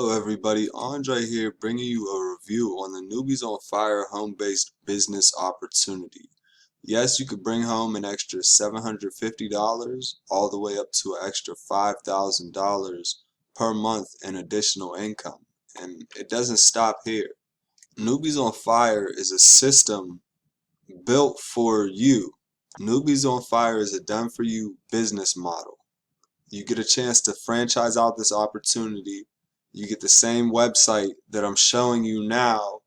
Hello everybody, Andre here bringing you a review on the Newbies on Fire home-based business opportunity. Yes, you could bring home an extra $750 all the way up to an extra $5,000 per month in additional income. And it doesn't stop here. Newbies on Fire is a system built for you. Newbies on Fire is a done-for-you business model. You get a chance to franchise out this opportunity. You get the same website that I'm showing you now,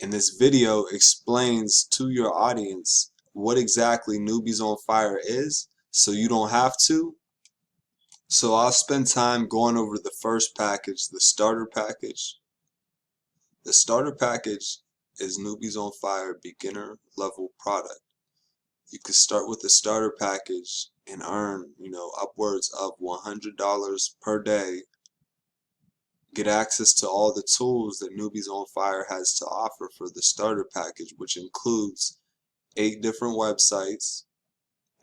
and this video explains to your audience what exactly Newbies on Fire is, so you don't have to. So I'll spend time going over the first package, the starter package. The starter package is Newbies on Fire beginner level product. You could start with the starter package and earn, upwards of $100 per day. Get access to all the tools that Newbies on Fire has to offer for the starter package, which includes 8 different websites,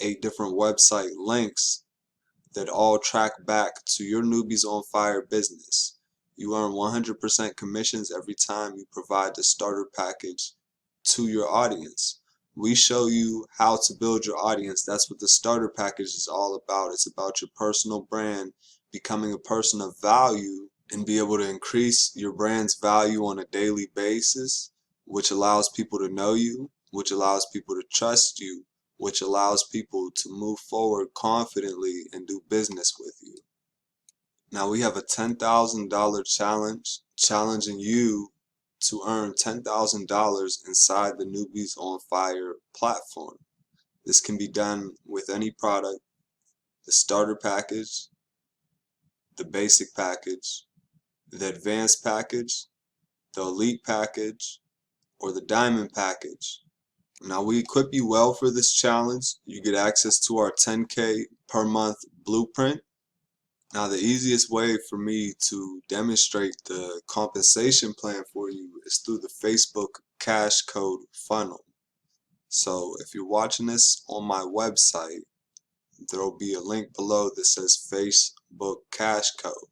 8 different website links that all track back to your Newbies on Fire business. You earn 100% commissions every time you provide the starter package to your audience. We show you how to build your audience. That's what the starter package is all about. It's about your personal brand becoming a person of value and be able to increase your brand's value on a daily basis, which allows people to know you, which allows people to trust you, which allows people to move forward confidently and do business with you. Now we have a $10,000 challenge, challenging you to earn $10,000 inside the Newbies on Fire platform. This can be done with any product: the starter package, the basic package, the advanced package, the elite package, or the diamond package. Now we equip you well for this challenge. You get access to our 10K per month blueprint. Now the easiest way for me to demonstrate the compensation plan for you is through the Facebook cash code funnel. So if you're watching this on my website, there will be a link below that says Facebook cash code.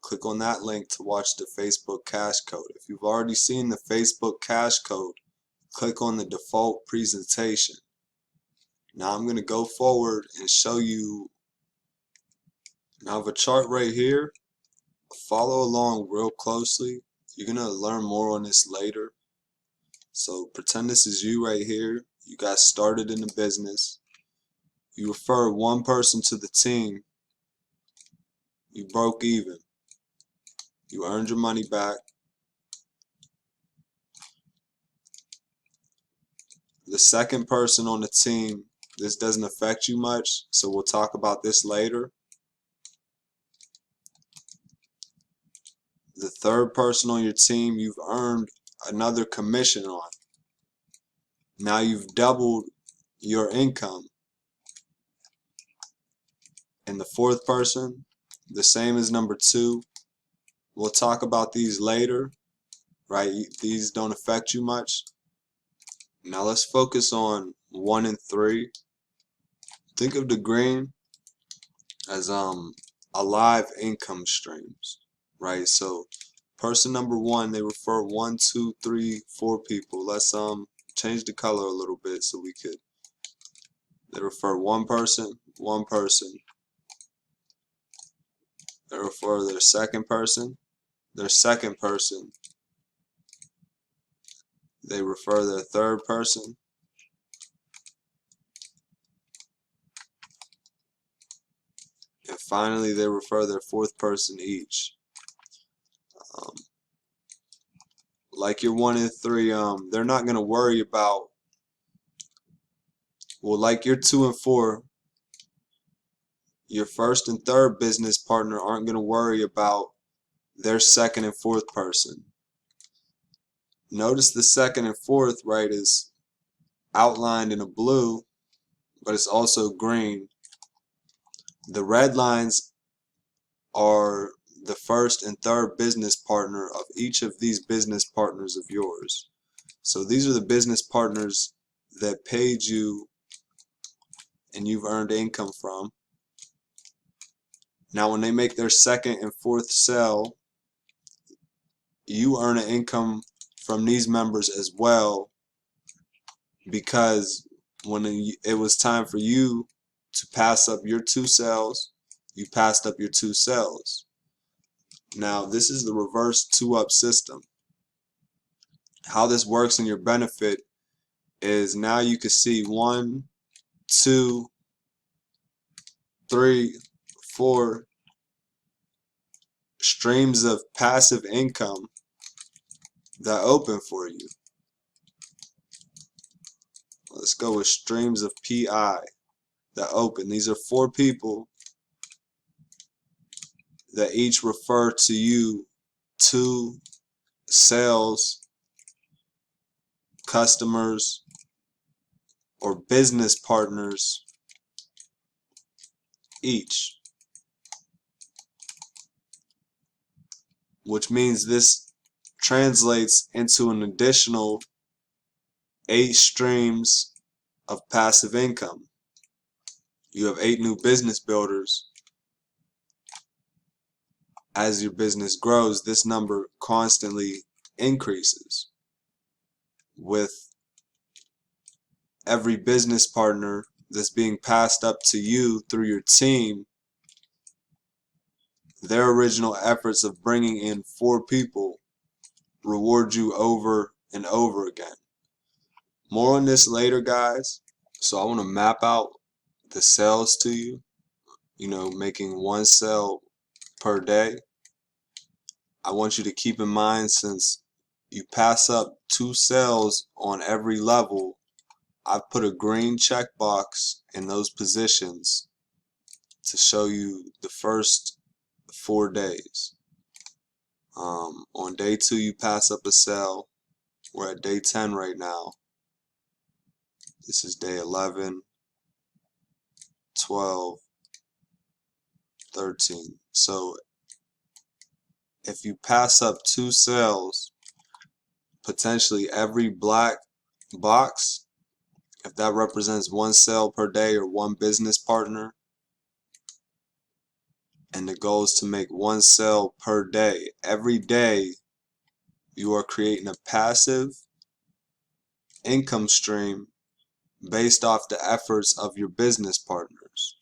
Click on that link to watch the Facebook cash code. If you've already seen the Facebook cash code, click on the default presentation. Now I'm going to go forward and show you. Now I have a chart right here. Follow along real closely. You're going to learn more on this later. So pretend this is you right here. You got started in the business. You refer one person to the team. You broke even. You earned your money back. The second person on the team, this doesn't affect you much, so we'll talk about this later. The third person on your team, you've earned another commission on. Now you've doubled your income. And the fourth person, the same as number 2. We'll talk about these later, right? These don't affect you much. Now let's focus on 1 and 3. Think of the green as alive income streams, right? So person number 1, they refer 1, 2, 3, 4 people. Let's change the color a little bit so we could. They refer one person. They refer their second person. They refer their third person. And finally, they refer their fourth person each. Like your 1 and 3, they're not going to worry about, well, like your 2 and 4, your first and third business partner aren't going to worry about their second and fourth person. Notice the second and fourth, right, is outlined in a blue, but it's also green. The red lines are the first and third business partner of each of these business partners of yours. So these are the business partners that paid you and you've earned income from. Now when they make their second and fourth sale, you earn an income from these members as well, because when it was time for you to pass up your 2 cells, you passed up your 2 cells. Now this is the reverse 2-up system. How this works in your benefit is now you can see 1, 2, 3, 4 streams of passive income that open for you. Let's go with streams of PI that open. These are 4 people that each refer to you 2 sales, customers, or business partners each, which means this translates into an additional 8 streams of passive income. You have 8 new business builders. As your business grows, this number constantly increases. With every business partner that's being passed up to you through your team, their original efforts of bringing in 4 people reward you over and over again. More on this later, guys. So I want to map out the sales to you, making 1 sale per day. I want you to keep in mind, since you pass up 2 sales on every level, I've put a green checkbox in those positions to show you the first 4 days. On day 2 you pass up a sale. We're at day 10 right now. This is day 11, 12, 13. So if you pass up 2 sales, potentially every black box, if that represents 1 sale per day or 1 business partner, and the goal is to make 1 sale per day, every day you are creating a passive income stream based off the efforts of your business partners.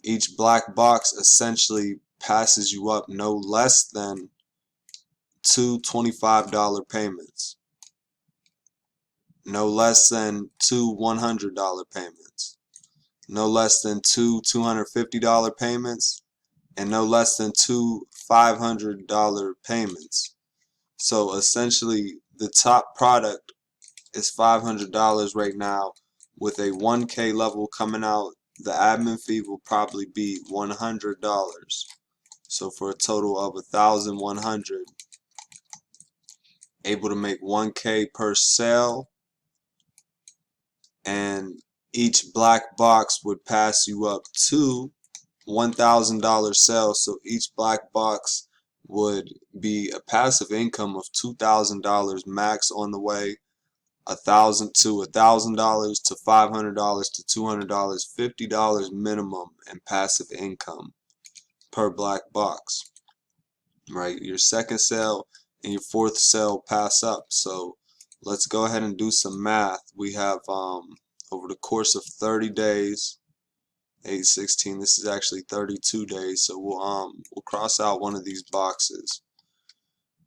Each black box essentially passes you up no less than 2 $25 payments, no less than 2 $100 payments, no less than 2 $250 payments, and no less than 2 $500 payments. So essentially the top product is $500 right now. With a 1K level coming out, the admin fee will probably be $100. So for a total of $1,100, able to make 1K per sale, and each black box would pass you up to $1,000 sales. So each black box would be a passive income of $2,000 max on the way. $1,000 to $500 to $200, $50 minimum in passive income per black box. Right, your second sale and your 4th sale pass up. So let's go ahead and do some math. We have over the course of 30 days, 8, 16. This is actually 32 days. So we'll cross out one of these boxes.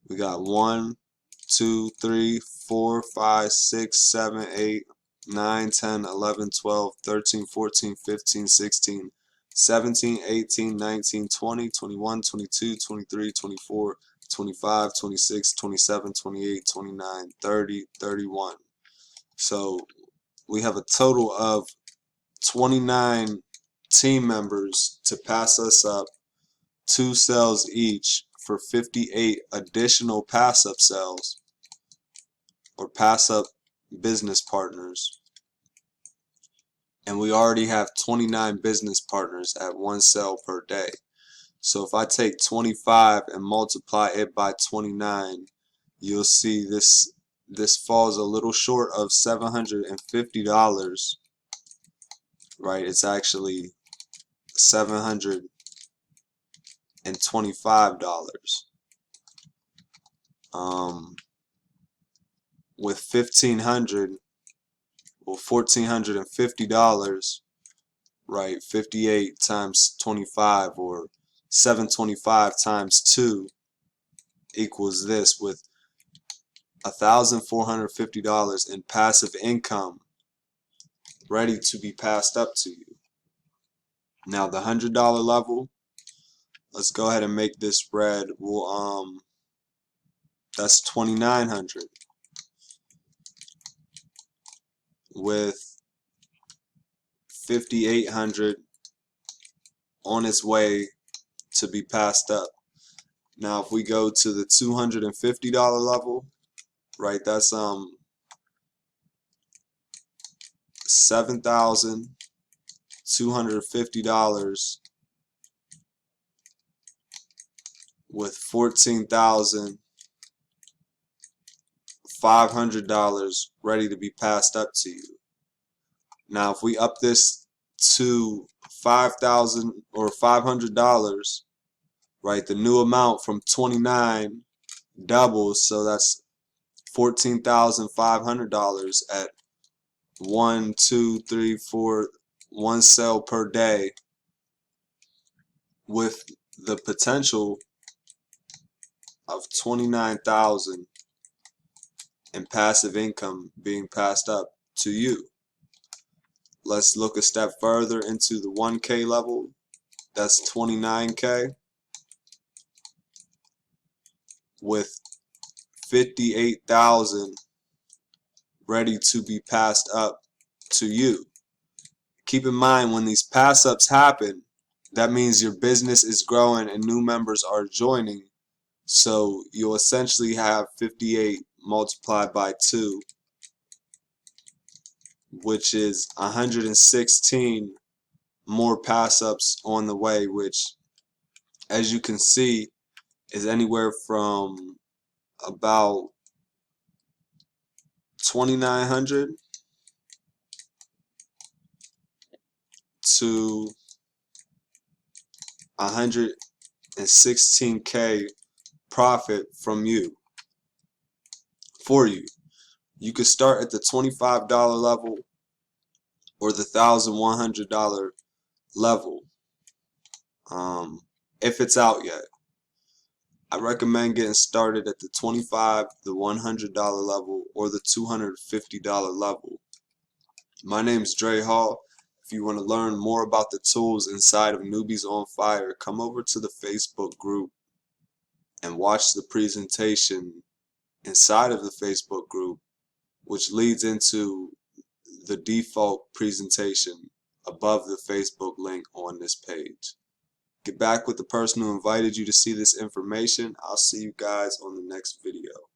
We got 1, 2, 3, 4, 5, 6, 7, 8, 9, 10, 11, 12, 13, 14, 15, 16, 17, 18, 19, 20, 21, 22, 23, 24, 25, 26, 27, 28, 29, 30, 31. So we have a total of 29 team members to pass us up 2 sales each for 58 additional pass-up sales or pass-up business partners. And we already have 29 business partners at 1 sale per day. So if I take 25 and multiply it by 29, you'll see this falls a little short of $750, right? It's actually $725. with $1,500 or $1,450, right? 58 times 25, or 725 times 2 equals this, with $1,450 in passive income ready to be passed up to you. Now the $100 level, let's go ahead and make this red. We'll that's 2,900 with 5,800 on its way to be passed up. Now if we go to the $250 level, right, that's $7,250 with $14,500 ready to be passed up to you. Now if we up this to $5,000 or $500, right, the new amount from 29 doubles, so that's $14,500 at 1, 2, 3, 4, 1 sale per day, with the potential of 29,000 in passive income being passed up to you. Let's look a step further into the 1K level. That's 29K with 58,000 ready to be passed up to you. Keep in mind, when these pass ups happen, that means your business is growing and new members are joining. So you'll essentially have 58 multiplied by 2, which is 116 more pass ups on the way, which, as you can see, is anywhere from about 2,900 to 116K profit from you, for you. You could start at the $25 level or the $1,100 level, if it's out yet. I recommend getting started at the $25, the $100 level, or the $250 level. My name's Dre Hall. If you want to learn more about the tools inside of Newbies on Fire, come over to the Facebook group and watch the presentation inside of the Facebook group, which leads into the default presentation above the Facebook link on this page. Get back with the person who invited you to see this information. I'll see you guys on the next video.